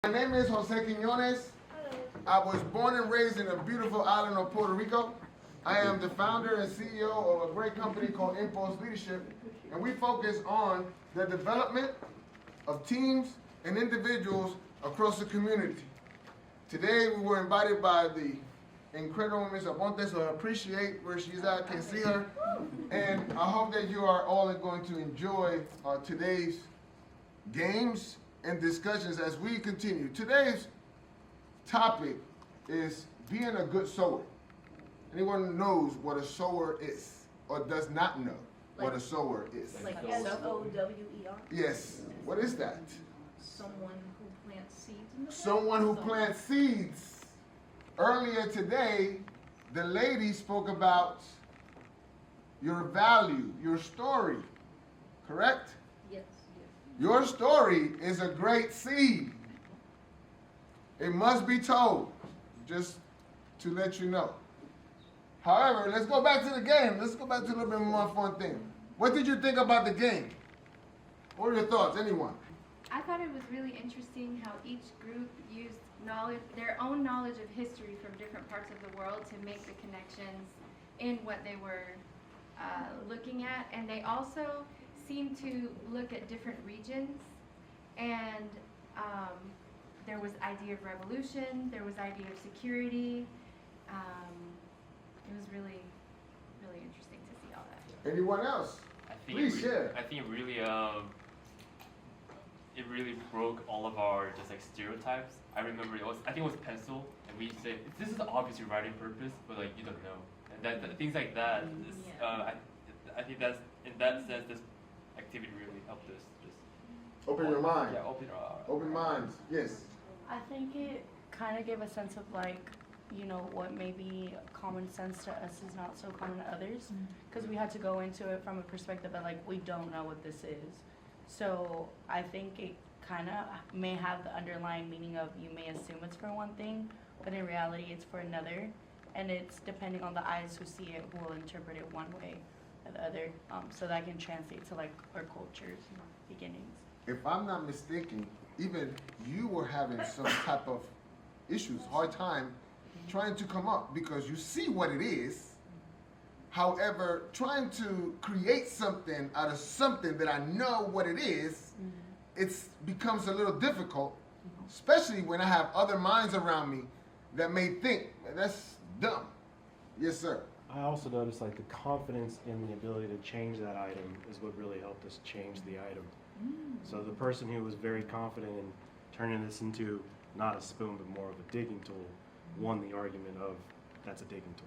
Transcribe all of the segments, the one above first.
My name is Jose Quiñones. I was born and raised in the beautiful island of Puerto Rico. I am the founder and CEO of a great company called Impulse Leadership, and we focus on the development of teams and individuals across the community. Today we were invited by the incredible Ms. Aponte, so I appreciate where she's at, I can see her, and I hope that you are all going to enjoy today's games and discussions as we continue. Today's topic is being a good sower. Anyone knows what a sower is or does not know what a sower is? Like S-O-W-E-R? Yes. What is that? Someone who plants seeds in the Someone who plants seeds. Earlier today, the lady spoke about your value, your story, correct? Yes. Your story is a great seed. It must be told, just to let you know. However, let's go back to the game. Let's go back to a little bit more fun thing. What did you think about the game? What are your thoughts, anyone? I thought it was really interesting how each group used their own knowledge of history from different parts of the world to make the connections in what they were looking at. And they also seemed to look at different regions, and there was idea of revolution, there was idea of security. It was really, really interesting to see all that. Anyone else? Please share. I think it really broke all of our just like stereotypes. I remember I think it was pencil, and we said this is obviously writing purpose, but like you don't know, and that things like that. I think that's in that sense this activity really helped us just Open your mind. Yeah, open our Open minds. Yes. I think it kind of gave a sense of like, you know, what maybe common sense to us is not so common to others, because we had to go into it from a perspective that like we don't know what this is. So I think it kind of may have the underlying meaning of you may assume it's for one thing, but in reality it's for another, and it's depending on the eyes who see it who will interpret it one way or the other. So that can translate to like our cultures and beginnings. If I'm not mistaken, even you were having some type of issues, hard time trying to come up because you see what it is. However, trying to create something out of something that I know what it is, it becomes a little difficult, especially when I have other minds around me that may think, that's dumb. Yes, sir. I also noticed like the confidence in the ability to change that item is what really helped us change the item. So the person who was very confident in turning this into not a spoon but more of a digging tool won the argument of that's a digging tool.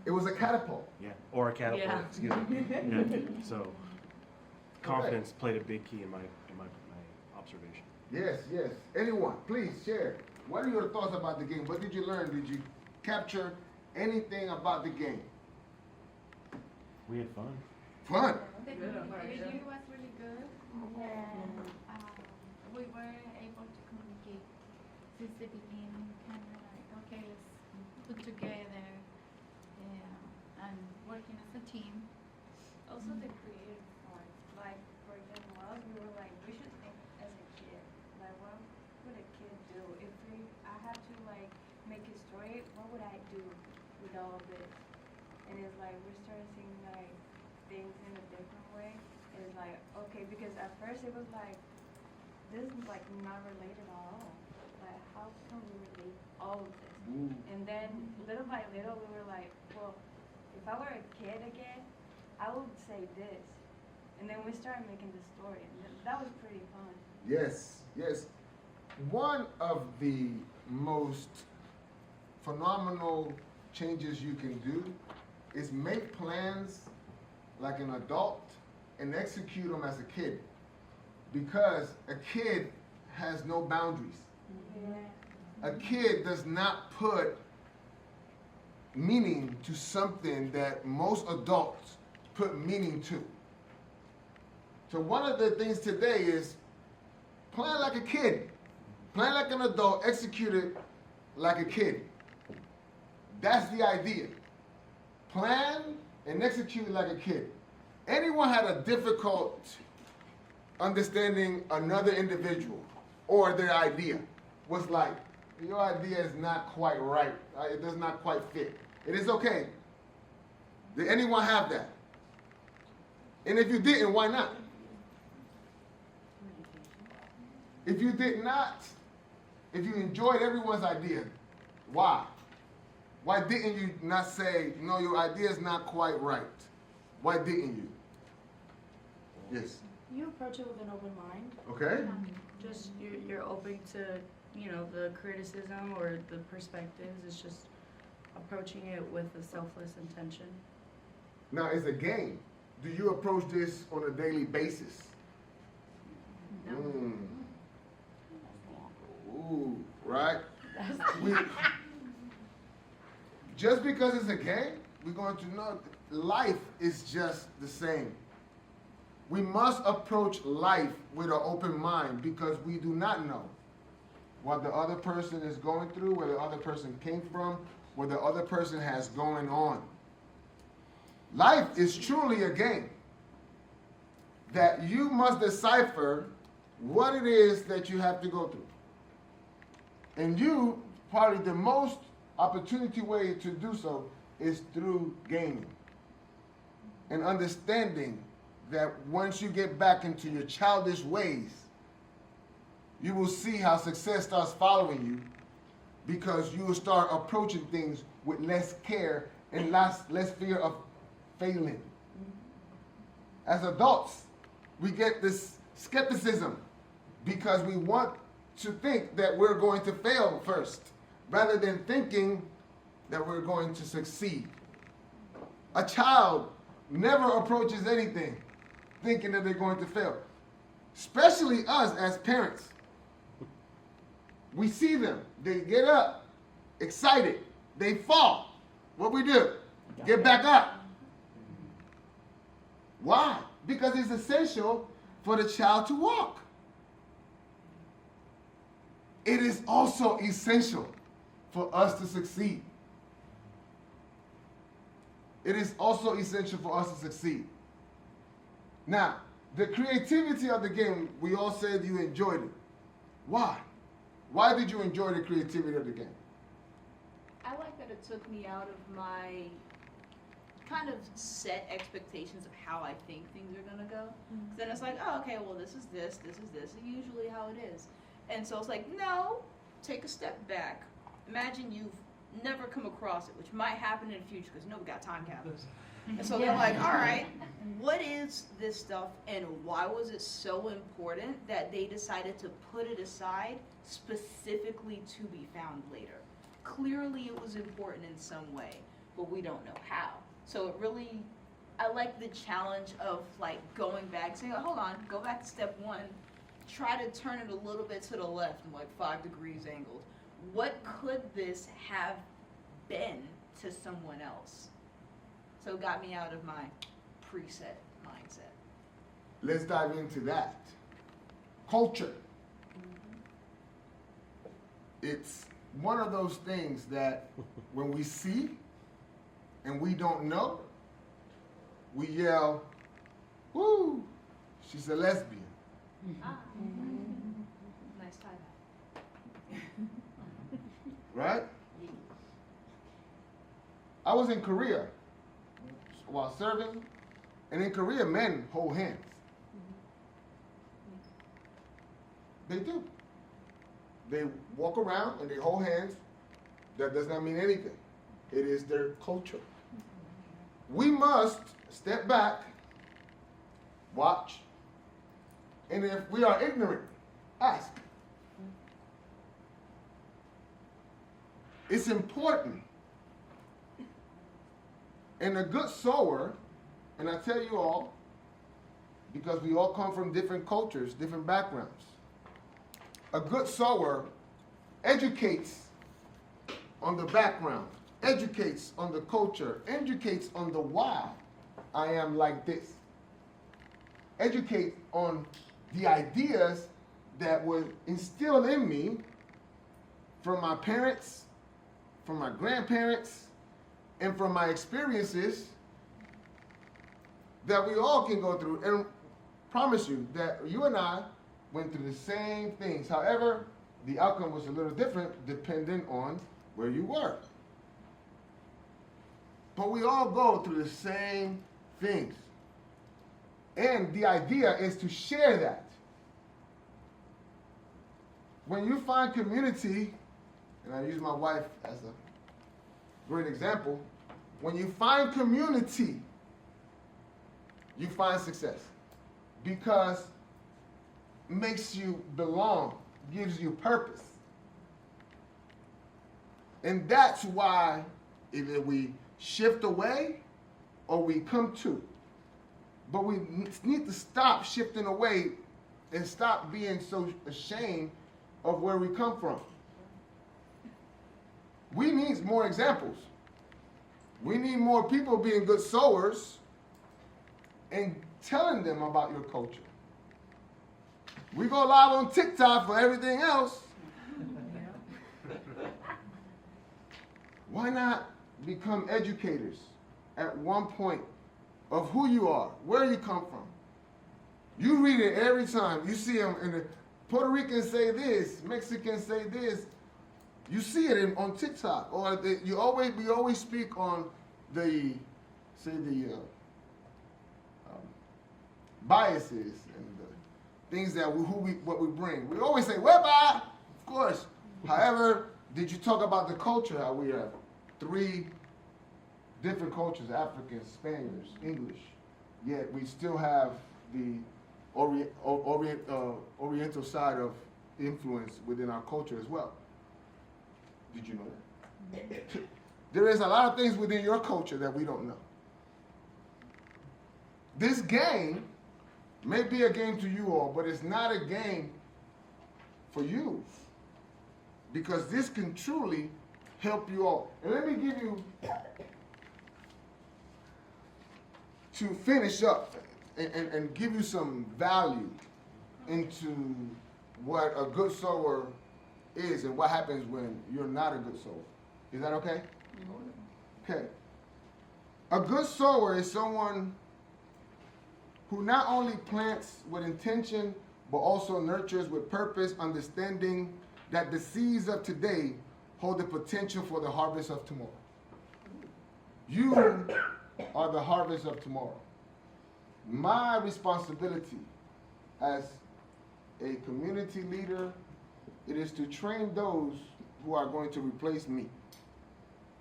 It was a catapult. Yeah, or a catapult. Yeah. Excuse me. Yeah. So confidence played a big key in my observation. Yes, yes. Anyone, please share. What are your thoughts about the game? What did you learn? Did you capture anything about the game? We had fun. Fun. The review was really good, and we were able to communicate since the beginning, kind of like, okay, let's put together and working as a team. Also the creative part, like for example, us, we were like, we should think as a kid, like what would a kid do? I had to like make a story, what would I do with all of this? And it's like, we started seeing like things in a different way. It's like, okay, because at first it was like, this is like not related at all. Like how can we relate all of this? And then little by little we were like, well, if I were a kid again, I would say this. And then we started making the story, and that was pretty fun. Yes, yes. One of the most phenomenal changes you can do is make plans like an adult and execute them as a kid. Because a kid has no boundaries. A kid does not put meaning to something that most adults put meaning to. So one of the things today is plan like a kid. Plan like an adult, execute it like a kid. That's the idea. Plan and execute like a kid. Anyone had a difficult understanding another individual or their idea? was like, your idea is not quite right. It does not quite fit. It is okay. Did anyone have that? And if you didn't, why not? If you did not, if you enjoyed everyone's idea, why? Why didn't you not say, no, your idea is not quite right? Why didn't you? Yes. You approach it with an open mind. Okay? Just you're open to, you know, the criticism or the perspectives. It's just approaching it with a selfless intention. Now, it's a game. Do you approach this on a daily basis? No. Ooh, right? Just because it's a game, we're going to know life is just the same. We must approach life with an open mind because we do not know what the other person is going through, where the other person came from, what the other person has going on. Life is truly a game that you must decipher what it is that you have to go through. And you, probably the most opportunity way to do so is through gaming and understanding that once you get back into your childish ways, you will see how success starts following you because you will start approaching things with less care and less fear of failing. As adults, we get this skepticism because we want to think that we're going to fail first rather than thinking that we're going to succeed. A child never approaches anything thinking that they're going to fail, especially us as parents. We see them, they get up, excited, they fall. What we do? Get back up. Why? Because it's essential for the child to walk. It is also essential for us to succeed. It is also essential for us to succeed. Now, the creativity of the game, we all said you enjoyed it. Why? Why did you enjoy the creativity of the game? I like that it took me out of my kind of set expectations of how I think things are gonna go. Then it's like, oh, okay, well, this is this is usually how it is. And so it's like, no, take a step back. Imagine you've never come across it, which might happen in the future because nobody got time capsules. And so they're like, all right, what is this stuff and why was it so important that they decided to put it aside specifically to be found later? Clearly it was important in some way, but we don't know how. So it really, I like the challenge of like going back, saying, oh, hold on, go back to step one, try to turn it a little bit to the left, like 5 degrees angled. What could this have been to someone else? So it got me out of my preset mindset. Let's dive into that. Culture. It's one of those things that when we see and we don't know, we yell, woo, she's a lesbian. Nice tie. Right? I was in Korea while serving, and in Korea, men hold hands. They do. They walk around and they hold hands. That does not mean anything. It is their culture. We must step back, watch, and if we are ignorant, ask. It's important. And a good sower, and I tell you all, because we all come from different cultures, different backgrounds, a good sower educates on the background, educates on the culture, educates on the why I am like this, educates on the ideas that were instilled in me from my parents, from my grandparents, and from my experiences that we all can go through. And promise you that you and I went through the same things. However, the outcome was a little different depending on where you were. But we all go through the same things. And the idea is to share that. When you find community, and I use my wife as a great example, when you find community, you find success. Because it makes you belong, gives you purpose. And that's why either we shift away or we come to. But we need to stop shifting away and stop being so ashamed of where we come from. We need more examples. We need more people being good sowers and telling them about your culture. We go live on TikTok for everything else. Why not become educators at one point of who you are, where you come from? You read it every time. You see them, and the Puerto Ricans say this, Mexicans say this. You see it on TikTok, or we always speak on the biases and the things that what we bring. We always say "whereby," of course. However, did you talk about the culture? How we have 3 different cultures: Africans, Spaniards, English. Yet we still have the Oriental side of influence within our culture as well. Did you know that? There is a lot of things within your culture that we don't know. This game may be a game to you all, but it's not a game for you. Because this can truly help you all. And let me give you, to finish up and give you some value into what a good sower is and what happens when you're not a good sower. Is that okay? Okay. A good sower is someone who not only plants with intention, but also nurtures with purpose, understanding that the seeds of today hold the potential for the harvest of tomorrow. You are the harvest of tomorrow. My responsibility as a community leader, it is to train those who are going to replace me.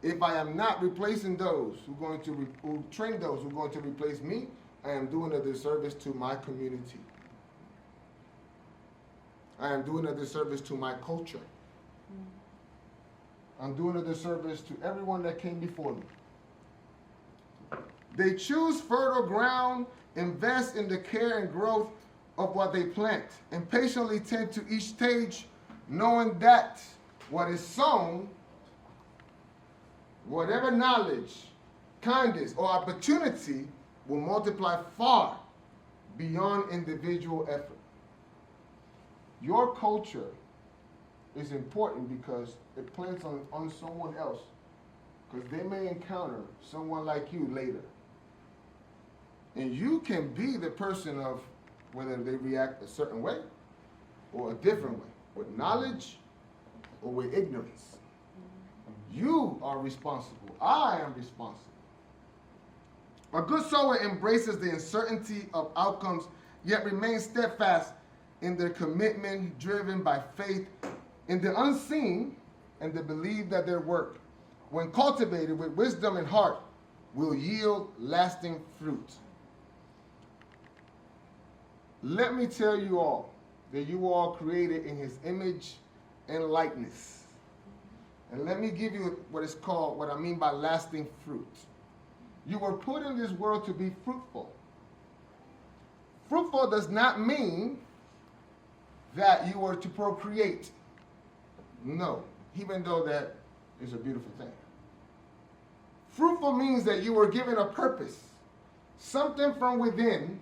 If I am not replacing those who train those who are going to replace me, I am doing a disservice to my community. I am doing a disservice to my culture. I'm doing a disservice to everyone that came before me. They choose fertile ground, invest in the care and growth of what they plant, and patiently tend to each stage, knowing that what is sown, whatever knowledge, kindness, or opportunity will multiply far beyond individual effort. Your culture is important because it plants on someone else, because they may encounter someone like you later. And you can be the person of whether they react a certain way or a different way, with knowledge or with ignorance. You are responsible. I am responsible. A good sower embraces the uncertainty of outcomes, yet remains steadfast in their commitment, driven by faith in the unseen and the belief that their work, when cultivated with wisdom and heart, will yield lasting fruit. Let me tell you all that you are all created in His image and likeness. And let me give you what I mean by lasting fruit. You were put in this world to be fruitful. Fruitful does not mean that you were to procreate. No, even though that is a beautiful thing. Fruitful means that you were given a purpose, something from within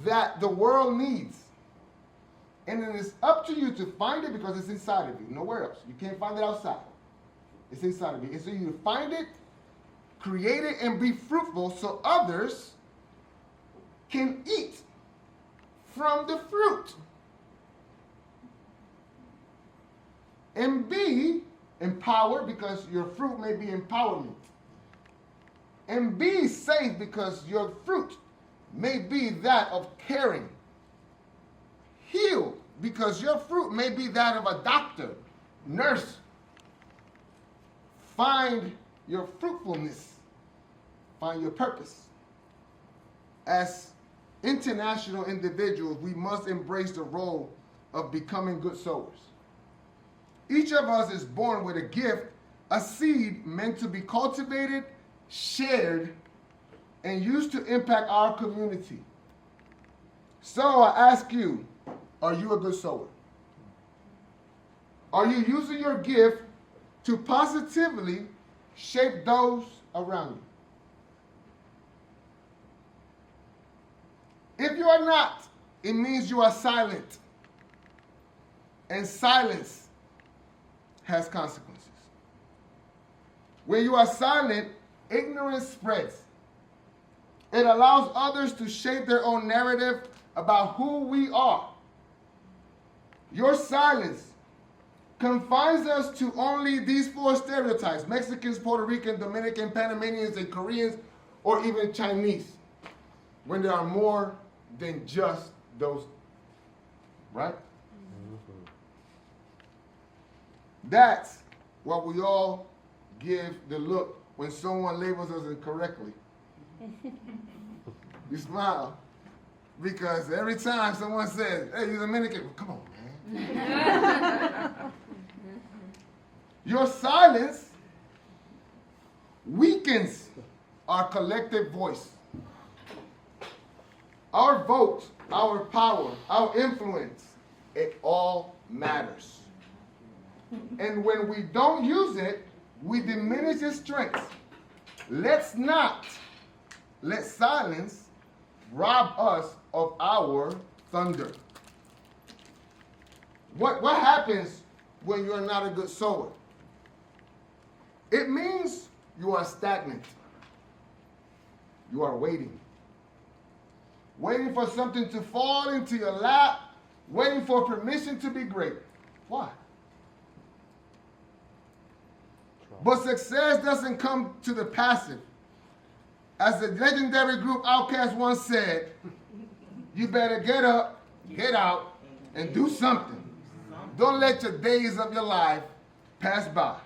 that the world needs. And it is up to you to find it because it's inside of you, nowhere else. You can't find it outside. It's inside of you. It's so you find it, create it, and be fruitful so others can eat from the fruit. And B, empower, because your fruit may be empowerment. And B, safe, because your fruit may be that of caring. Healed, because your fruit may be that of a doctor, nurse. Find your fruitfulness. Find your purpose. As international individuals, we must embrace the role of becoming good sowers. Each of us is born with a gift, a seed meant to be cultivated, shared, and used to impact our community. So I ask you, are you a good sower? Are you using your gift to positively shape those around you? If you are not, it means you are silent. And silence has consequences. When you are silent, ignorance spreads. It allows others to shape their own narrative about who we are. Your silence confines us to only these 4 stereotypes: Mexicans, Puerto Rican, Dominican, Panamanians, and Koreans, or even Chinese, when there are more than just those, right? That's what we all give the look when someone labels us incorrectly. You smile because every time someone says, "Hey, you're Dominican," well, come on, man. Your silence weakens our collective voice. Our vote, our power, our influence, it all matters. And when we don't use it, we diminish its strength. Let's not let silence rob us of our thunder. What happens when you're not a good sower? It means you are stagnant. You are waiting. Waiting for something to fall into your lap, waiting for permission to be great. Why? But success doesn't come to the passive. As the legendary group Outkast once said, you better get up, get out, and do something. Don't let your days of your life pass by.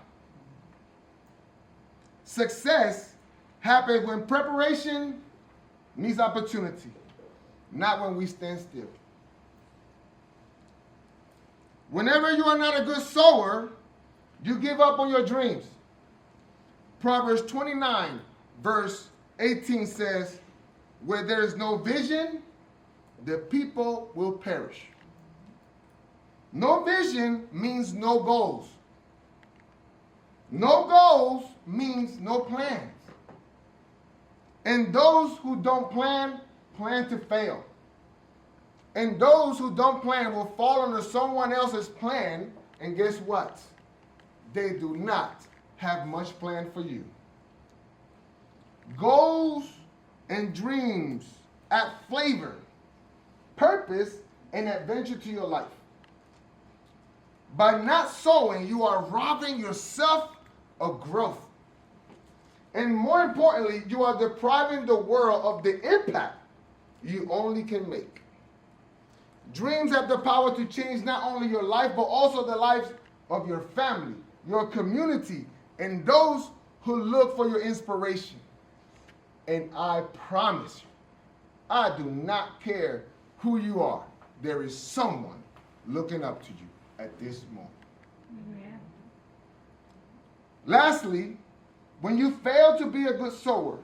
Success happens when preparation meets opportunity, not when we stand still. Whenever you are not a good sower, you give up on your dreams. Proverbs 29, verse 18 says, where there is no vision, the people will perish. No vision means no goals. No goals means no plans. And those who don't plan to fail. And those who don't plan will fall under someone else's plan, and guess what? They do not have much planned for you. Goals and dreams add flavor, purpose, and adventure to your life. By not sowing, you are robbing yourself of growth. And more importantly, you are depriving the world of the impact you only can make. Dreams have the power to change not only your life, but also the lives of your family, your community, and those who look for your inspiration. And I promise you, I do not care who you are. There is someone looking up to you at this moment. Yeah. Lastly, when you fail to be a good sower,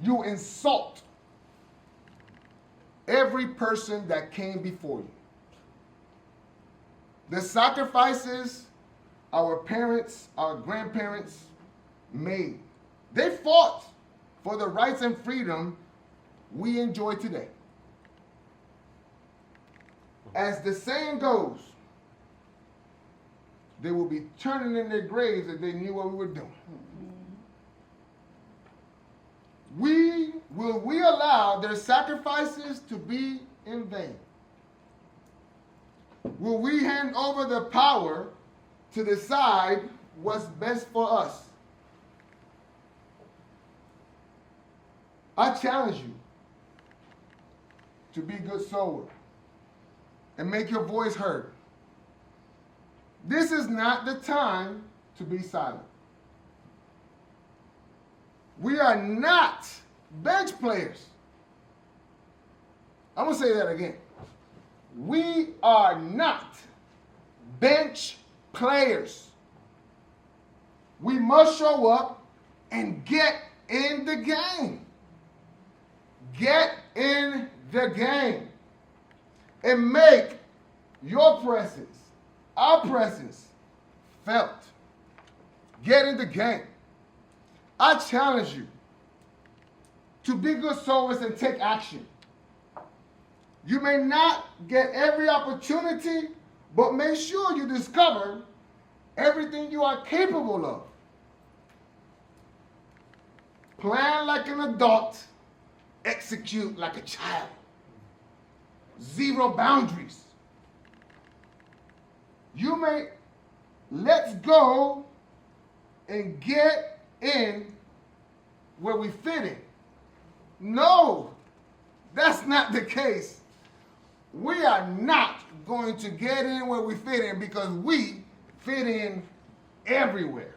you insult every person that came before you. The sacrifices our parents, our grandparents made, they fought for the rights and freedom we enjoy today. As the saying goes, they will be turning in their graves if they knew what we were doing. Will we allow their sacrifices to be in vain? Will we hand over the power to decide what's best for us. I challenge you to be a good sower and make your voice heard. This is not the time to be silent. We are not bench players. I'm going to say that again. We are not bench players. We must show up and get in the game. Get in the game. And make your presence, our presence, felt. Get in the game. I challenge you to be good sowers and take action. You may not get every opportunity, but make sure you discover everything you are capable of. Plan like an adult, execute like a child. Zero boundaries. Let's go and get in where we fit in. No, that's not the case. We are not going to get in where we fit in because we fit in everywhere.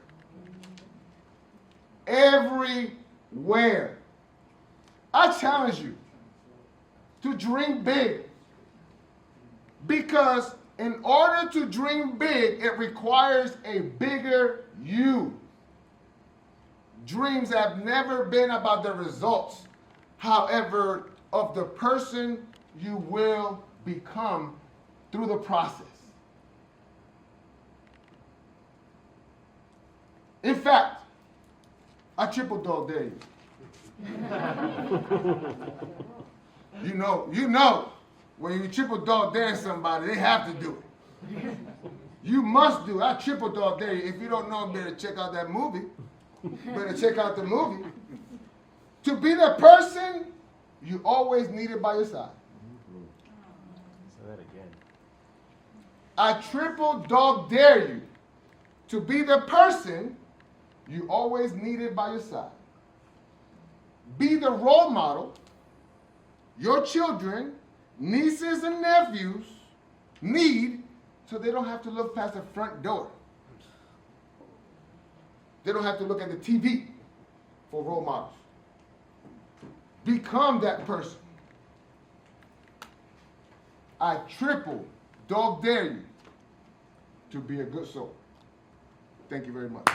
Everywhere. I challenge you to dream big because in order to dream big, it requires a bigger you. Dreams have never been about the results, however, of the person you will become through the process. In fact, I triple dog dare you. You know, when you triple dog dare somebody, they have to do it. You must do it. I triple dog dare you. If you don't know, better check out that movie. Better check out the movie. To be the person you always needed by your side. Say that again. I triple dog dare you to be the person you always needed by your side. Be the role model your children, nieces, and nephews need so they don't have to look past the front door. They don't have to look at the TV for role models. Become that person. I triple dog dare you to be a good soul. Thank you very much.